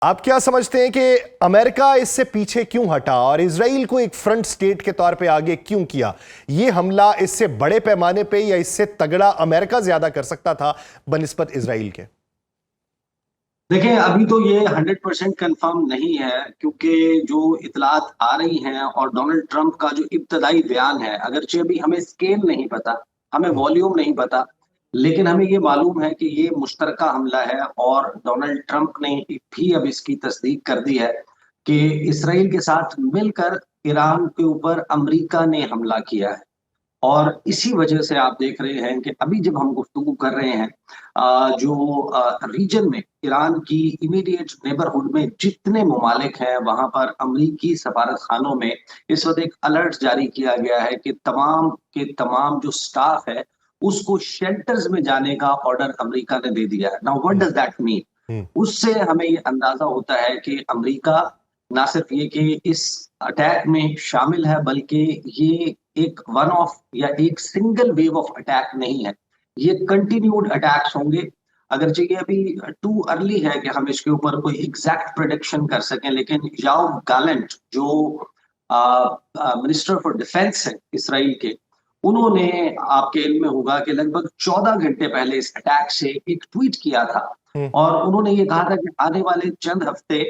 आप क्या समझते हैं कि अमेरिका इससे पीछे क्यों हटा और इजराइल को एक फ्रंट स्टेट के तौर पे आगे क्यों किया? ये हमला इससे बड़े पैमाने पे या इससे तगड़ा अमेरिका ज्यादा कर सकता था बनिस्बत इजराइल के? देखें, अभी तो ये 100% कंफर्म नहीं है, क्योंकि जो इतलात आ रही हैं और डोनाल्ड ट्रंप का जो इब्तदाई बयान है, अगरचे अभी हमें स्केल नहीं पता, हमें वॉल्यूम नहीं पता, लेकिन हमें ये मालूम है कि ये मुश्तरका हमला है। और डोनाल्ड ट्रंप ने भी अब इसकी तस्दीक कर दी है कि इसराइल के साथ मिलकर ईरान के ऊपर अमेरिका ने हमला किया है। और इसी वजह से आप देख रहे हैं कि अभी जब हम गुफ्तगू कर रहे हैं, जो रीजन में ईरान की इमीडिएट नेबरहुड में जितने ममालिक हैं, वहां पर अमरीकी सफारत खानों में इस वक्त एक अलर्ट जारी किया गया है कि तमाम के तमाम जो स्टाफ है उसको शेल्टर्स में जाने का ऑर्डर अमेरिका ने दे दिया है। Now what does that mean? Hmm. उससे हमें ये अंदाजा होता है कि अमेरिका ना सिर्फ ये कि इस अटैक में शामिल है, बल्कि ये एक वन ऑफ या एक सिंगल वेव ऑफ अटैक नहीं है, ये कंटिन्यूड अटैक्स होंगे। अगर चाहिए अभी टू अर्ली है कि हम इसके ऊपर कोई एग्जैक्ट प्रोडिक्शन कर सकें, लेकिन याओ गालेंट जो मिनिस्टर फॉर डिफेंस है इसराइल के, उन्होंने, आपके इल्म में होगा कि लगभग 14 घंटे पहले इस अटैक से एक ट्वीट किया था। हम्म। और उन्होंने ये कहा था कि आने वाले चंद हफ्ते,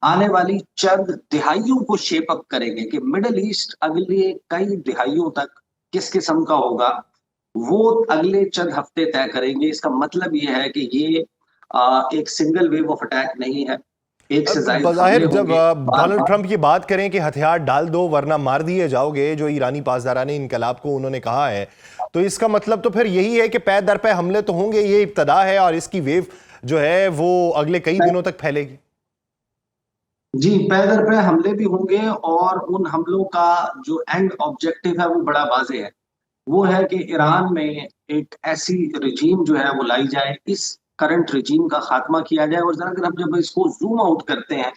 आने वाली चंद दिहाइयों को शेप अप करेंगे कि मिडल ईस्ट अगले कई दिहाइयों तक किस किस्म का होगा, वो अगले चंद हफ्ते तय करेंगे। इसका मतलब ये है कि ये एक सिंगल वेव ऑफ अटैक नहीं है, एक से तो ज्यादा बज़ाहिर हमले जब होंगे बार डोनाल्ड बार। ट्रंप ये बात करें कि हथियार डाल दो वरना मार दिए जाओगे, जो ईरानी पासदाराने इनकलाब को उन्होंने कहा है, तो इसका मतलब तो फिर यही है कि पै दर पै हमले तो होंगे, ये इब्तदा है और इसकी वेव जो है वो अगले कई दिनों तक फैलेगी। जी, पैदर पे हमले भी होंगे, और उन हमलों का जो एंड ऑब्जेक्टिव है वो बड़ा वाज़ेह है। वो है कि ईरान में एक ऐसी रिजीम जो है वो लाई जाए, इस करंट रिजीम का खात्मा किया जाए। और जरा अगर हम जब इसको जूम आउट करते हैं,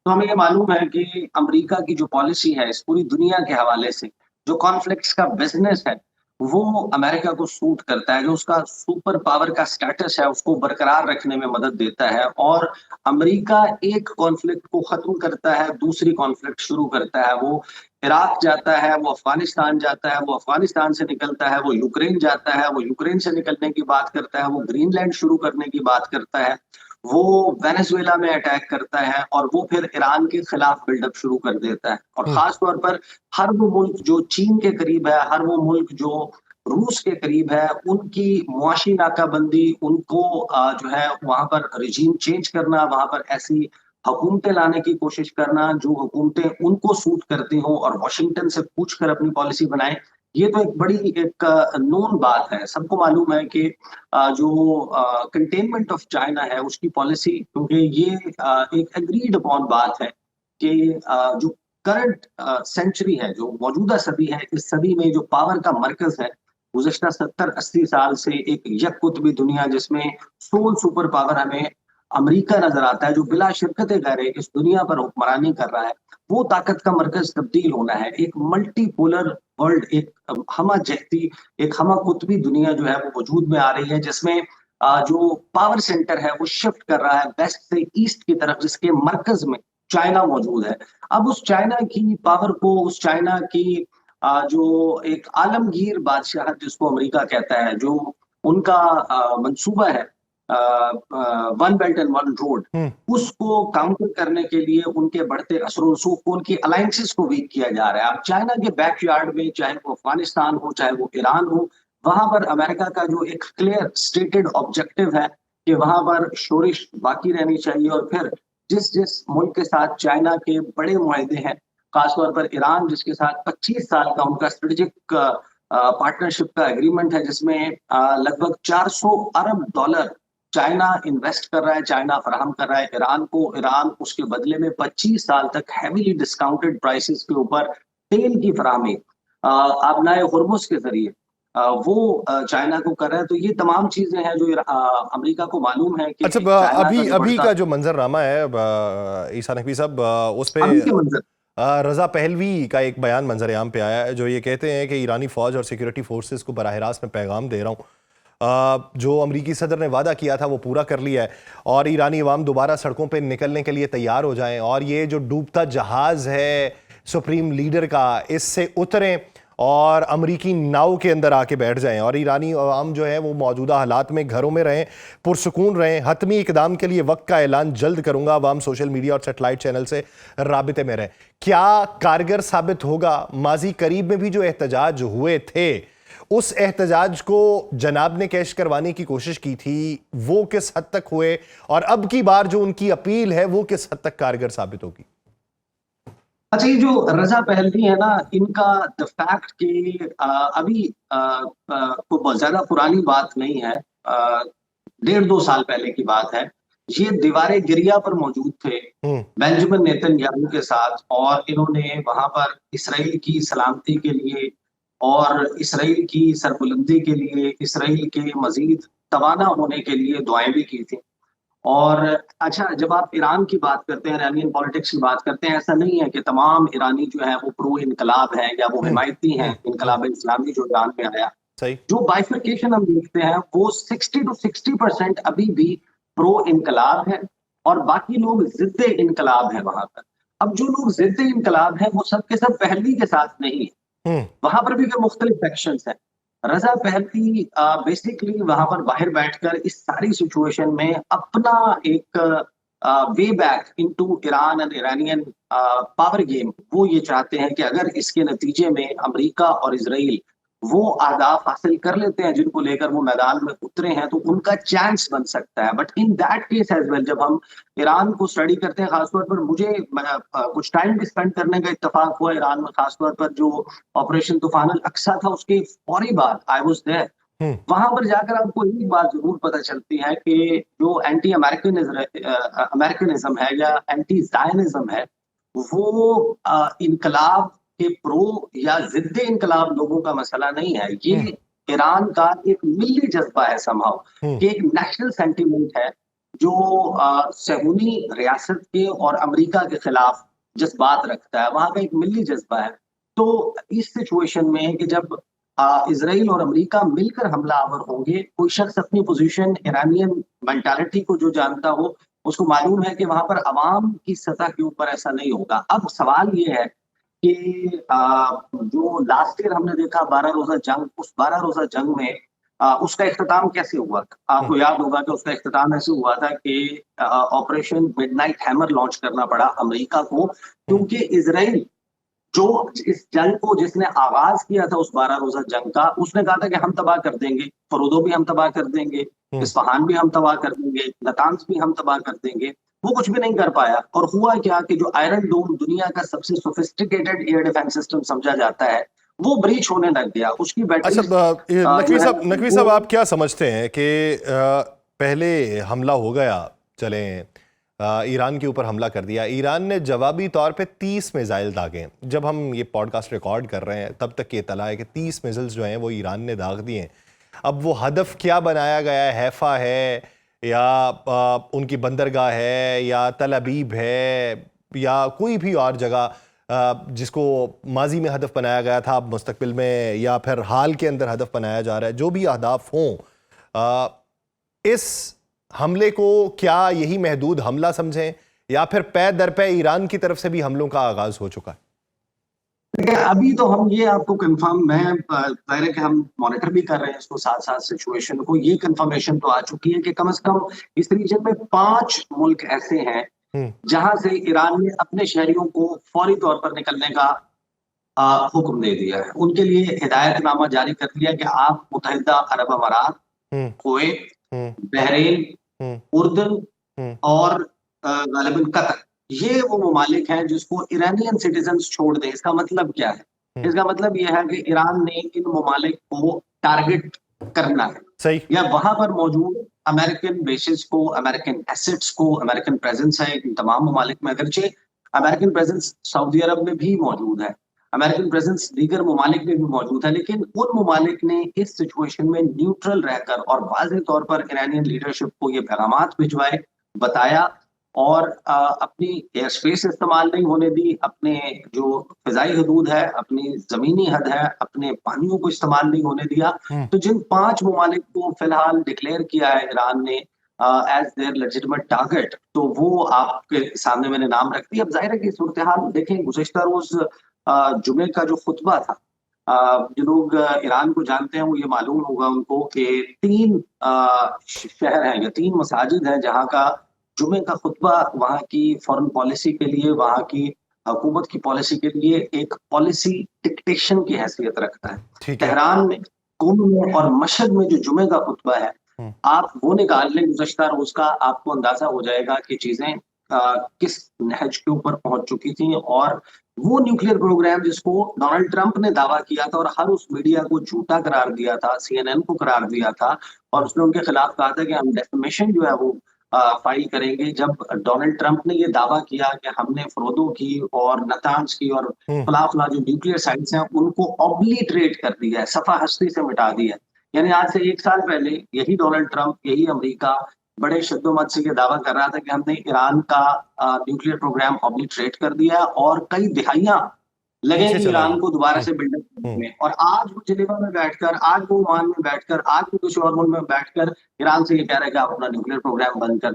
तो हमें ये मालूम है कि अमेरिका की जो पॉलिसी है इस पूरी दुनिया के हवाले से, जो कॉन्फ्लिक्ट्स का बिजनेस है, वो अमेरिका को सूट करता है। जो उसका सुपर पावर का स्टेटस है उसको बरकरार रखने में मदद देता है। और अमेरिका एक कॉन्फ्लिक्ट को खत्म करता है, दूसरी कॉन्फ्लिक्ट शुरू करता है। वो इराक जाता है, वो अफगानिस्तान जाता है, वो अफगानिस्तान से निकलता है, वो यूक्रेन जाता है, वो यूक्रेन से निकलने की बात करता है, वो ग्रीनलैंड शुरू करने की बात करता है, वो वेनेजुएला में अटैक करता है, और वो फिर ईरान के खिलाफ बिल्डअप शुरू कर देता है। और हम्म। खास तौर पर हर वो मुल्क जो चीन के करीब है, हर वो मुल्क जो रूस के करीब है, उनकी मुआशी नाकाबंदी, उनको जो है वहां पर रिजीम चेंज करना, वहां पर ऐसी हुकूमतें लाने की कोशिश करना जो हुकूमतें उनको सूट करती हों और वॉशिंगटन से पूछ कर अपनी पॉलिसी बनाए। ये तो एक बड़ी एक नोन बात है, सबको मालूम है कि जो कंटेनमेंट ऑफ चाइना है उसकी पॉलिसी, क्योंकि ये एक एग्रीड अपॉन बात है कि जो करंट सेंचुरी है, जो मौजूदा सदी है, इस सदी में जो पावर का मरकज है, गुज़श्ता 70-80 साल से एक यक कुतबी दुनिया जिसमें सोल सुपर पावर हमें अमेरिका नजर आता है, जो बिला शिरकत गैर इस दुनिया पर हुक्मरानी कर रहा है, वो ताकत का मरकज तब्दील होना है। एक मल्टीपोलर वर्ल्ड, एक हमा जहती, एक हमा कुतबी दुनिया जो है वो वजूद में आ रही है, जिसमें जो पावर सेंटर है वो शिफ्ट कर रहा है वेस्ट से ईस्ट की तरफ, जिसके मरकज में चाइना मौजूद है। अब उस चाइना की पावर को, उस चाइना की जो एक आलमगीर बादशाह जिसको अमेरिका कहता है, जो उनका मंसूबा है one belt and one road, hmm. उसको काउंटर करने के लिए उनके बढ़ते असर रसूख को, उनकी अलायंसेस को वीक किया जा रहा है। अब चाइना के बैकयार्ड में, चाहे वो अफगानिस्तान हो, चाहे वो ईरान हो, वहां पर अमेरिका का जो एक क्लियर स्टेटेड ऑब्जेक्टिव है कि वहां पर शोरिश बाकी रहनी चाहिए। और फिर जिस जिस मुल्क के साथ चाइना के बड़े मुआहदे हैं, खासतौर पर ईरान जिसके साथ 25 साल का उनका स्ट्रेटेजिक पार्टनरशिप का एग्रीमेंट है, जिसमें लगभग 400 अरब डॉलर चाइना इन्वेस्ट कर रहा है, चाइना फराहम कर रहा है ईरान को। ईरान उसके बदले में 25 साल तक हैवीली डिस्काउंटेड प्राइसेस के ऊपर तेल की फराहमी आबनाए हुर्मुज के जरिए वो चाइना को कर रहा है। तो ये तमाम चीजें हैं जो अमेरिका को मालूम है कि अच्छा, चाइना का अभी जो अभी बढ़ता, का जो मंजरनामा है ईसा नकवी साहब, उस पे अभी के मंजर। रजा पहलवी का एक बयान मंजर आम पे आया है, जो ये कहते हैं कि ईरानी फौज और सिक्योरिटी फोर्सेस को बराह रास्त में पैगाम दे रहा हूँ, जो अमरीकी सदर ने वादा किया था वो पूरा कर लिया है और ईरानी अवाम दोबारा सड़कों पर निकलने के लिए तैयार हो जाएं और ये जो डूबता जहाज है सुप्रीम लीडर का, इससे उतरें और अमरीकी नाव के अंदर आके बैठ जाएं और ईरानी अवाम जो है वो मौजूदा हालात में घरों में रहें, पुरसुकून रहें। हतमी इकदाम के लिए वक्त का ऐलान जल्द करूंगा, अवाम सोशल मीडिया और सेटेलाइट चैनल से राबिते में रहें। क्या कारगर साबित होगा? माजी करीब में भी जो एहतजाज हुए थे उस एहतजाज को जनाब ने कैश करवाने की कोशिश की थी, वो किस हद तक हुए और अब की बार जो उनकी अपील है वो किस हद तक कारगर साबित होगी? अच्छा, ये जो रजा पहलवी है ना, इनका द फैक्ट कि अभी कोई बहुत ज्यादा पुरानी बात नहीं है, 1.5-2 साल पहले की बात है। ये दीवारे गिरिया पर मौजूद थे बेंजामिन नेतन्याहू के साथ और इन्होंने वहां पर इसराइल की सलामती के लिए और इसराइल की सरबुलंदी के लिए, इसराइल के मजीद तवाना होने के लिए दुआएं भी की थी। और अच्छा, जब आप ईरान की बात करते हैं, ईरानियन पॉलिटिक्स की बात करते हैं, ऐसा नहीं है कि तमाम ईरानी जो है वो प्रो इनकलाब है या वो हिमायती हैं इनकलाब इस्लामी जो ईरान में आया। सही। जो बाइफर्केशन हम देखते हैं वो 60 to 60% अभी भी प्रो इनकलाब है और बाकी लोग जिद्दे इनकलाब है वहां पर। अब जो लोग जिद्दे इनकलाब है वो सब के सब पहलवी के साथ नहीं है, वहां पर भी मुख्तलिफ सेक्शंस हैं। रजा पहलवी बेसिकली वहां पर बाहर बैठकर इस सारी सिचुएशन में अपना एक way back into Iran and Iranian power game, वो ये चाहते हैं कि अगर इसके नतीजे में अमेरिका और इजराइल वो अहदाफ हासिल कर लेते हैं जिनको लेकर वो मैदान में उतरे हैं तो उनका चांस बन सकता है। But in that case as well, जब हम ईरान को स्टडी करते हैं, खासतौर पर मुझे कुछ टाइम भी स्पेंड करने का इत्तेफाक हुआ ईरान में, खासतौर पर जो ऑपरेशन तूफान अल अक्सा था उसके फौरी बाद आई वाज देयर। वहां पर जाकर आपको एक बात जरूर पता चलती है कि जो एंटी अमेरिकनिज्म है या एंटी जायनिज्म है वो इनकलाब के प्रो या जिद्दे इनकलाब लोगों का मसला नहीं है। ये ईरान का एक मिल्ली जज्बा है समहाउ, कि एक नेशनल सेंटीमेंट है जो सहूनी रियासत के और अमेरिका के खिलाफ जज्बात रखता है, वहां का एक मिल्ली जज्बा है। तो इस सिचुएशन में कि जब इसराइल और अमेरिका मिलकर हमलावर होंगे, कोई शख्स अपनी पोजीशन ईरानियन मेंटालिटी को जो जानता हो उसको मालूम है कि वहां पर अवाम की सतह के ऊपर ऐसा नहीं होगा। अब सवाल ये है कि जो लास्ट ईयर हमने देखा 12 रोजा जंग, उस 12 रोजा जंग में उसका इख्तिताम कैसे हुआ था? आपको याद होगा कि उसका इख्तिताम ऐसे हुआ था कि ऑपरेशन मिडनाइट हैमर लॉन्च करना पड़ा अमेरिका को, क्योंकि इसराइल जो इस जंग को जिसने आगाज किया था उस 12 रोजा जंग का, उसने कहा था कि हम तबाह कर देंगे, फरोदो भी हम तबाह कर देंगे, इस्फहान भी हम तबाह कर देंगे, नतांज भी हम तबाह कर देंगे। वो कुछ भी नहीं कर पाया और हुआ क्या कि जो आयरन डोम दुनिया का सबसे सोफिस्टिकेटेड एयर डिफेंस सिस्टम समझा जाता है वो ब्रीच होने लग गया। उसकी बैटरी। अच्छा, नकवी साहब आप क्या समझते हैं कि पहले हमला हो गया, चले ईरान के ऊपर हमला कर दिया, ईरान ने जवाबी तौर पे 30 मिसाइल दागे। जब हम ये पॉडकास्ट रिकॉर्ड कर रहे हैं तब तक की इत्तला है कि 30 मिसाइल्स जो हैं वो ईरान ने दाग दिए। अब वो हदफ क्या बनाया गया है, हैफा है या उनकी बंदरगाह है या तल अबीब है या कोई भी और जगह जिसको माजी में हदफ बनाया गया था, अब मुस्तकबिल में या फिर हाल के अंदर हदफ बनाया जा रहा है, जो भी अहदाफ हों, इस हमले को क्या यही महदूद हमला समझें या फिर पै दर पै ईरान की तरफ से भी हमलों का आगाज हो चुका है? अभी तो हम ये आपको कंफर्म, मैं पहले कि हम मॉनिटर भी कर रहे हैं इसको साथ साथ सिचुएशन को, ये कंफर्मेशन तो आ चुकी है कि कम से कम इस रीजन में 5 मुल्क ऐसे हैं जहां से ईरान ने अपने शहरियों को फौरी तौर पर निकलने का हुक्म दे दिया है। उनके लिए हिदायतनामा जारी कर दिया कि आप मुत्तहिदा अरब अमारात, कुवैत, बहरीन, उर्दन और गालिबन कतर, ये वो ममालिक हैं जिसको ईरानियन सिटीजन्स छोड़ दें। इसका मतलब क्या है? इसका मतलब यह है कि ईरान ने इन ममालिक को टारगेट करना है, सही, या वहां पर मौजूद अमेरिकन बेसिस को, अमेरिकन एसेट्स को, अमेरिकन प्रेजेंस है इन तमाम ममालिक में। अगरचे अमेरिकन प्रेजेंस सऊदी अरब में भी मौजूद है, अमेरिकन प्रेजेंस दीगर ममालिक में भी मौजूद है, लेकिन उन ममालिक ने इस सिचुएशन में न्यूट्रल रहकर और वाज़ेह तौर पर ईरानियन लीडरशिप को ये पैगामात भिजवाए, बताया और अपनी एयर स्पेस इस्तेमाल नहीं होने दी, अपने जो फिजाई हदूद है, अपनी जमीनी हद है, अपने पानियों को इस्तेमाल नहीं होने दिया। तो जिन 5 ममालिक को फिलहाल डिक्लेयर किया है ईरान ने एज देयर लेजिटिमेट टारगेट, तो वो आपके सामने मैंने नाम रख दी। अब जाहिर है कि सूरत हाल देखें, गुज़िश्ता रोज जुमे का जो खुतबा था, जो लोग ईरान को जानते हैं वो ये मालूम होगा उनको कि 3 शहर हैं या 3 मसाजिद हैं जहाँ का जुमे का खुतबा वहाँ की फॉरेन पॉलिसी के लिए, वहाँ की हुकूमत की पॉलिसी के लिए एक पॉलिसी डिक्टेशन की हैसियत रखता है। ठीक है। तेहरान में, कुम में और मशहद में जो जुमे का खुतबा है, आप वो निकाल लें गुज़श्ता रोज का, आपको अंदाजा हो जाएगा कि चीजें किस नहज के ऊपर पहुंच चुकी थी। और वो न्यूक्लियर प्रोग्राम जिसको डोनाल्ड ट्रंप ने दावा किया था और हर उस मीडिया को झूठा करार दिया था, सीएनएन को करार दिया था, और उसने उनके खिलाफ कहा था कि हम डेफेमेशन जो है वो फाइल करेंगे। जब डोनाल्ड ट्रंप ने ये दावा किया कि हमने फरोदो की और नतांज की और फला फला जो न्यूक्लियर साइट्स हैं उनको ऑब्लिटरेट कर दिया है, सफा हस्ती से मिटा दिया है। यानी आज से 1 साल पहले यही डोनाल्ड ट्रंप, यही अमेरिका बड़े शब्दों से ये दावा कर रहा था कि हमने ईरान का न्यूक्लियर प्रोग्राम ऑब्लिटरेट कर दिया है और कई दिहाइयां पीछे लगेंगी चला ईरान गया। को दोबारा से बिल्डअप करने में। और आज वो जिनेवा में बैठकर, आज वो ओमान में बैठकर, आज वो किसी और मुल्क में बैठकर ईरान से ये कह रहा है कि आप अपना न्यूक्लियर प्रोग्राम बंद कर दें।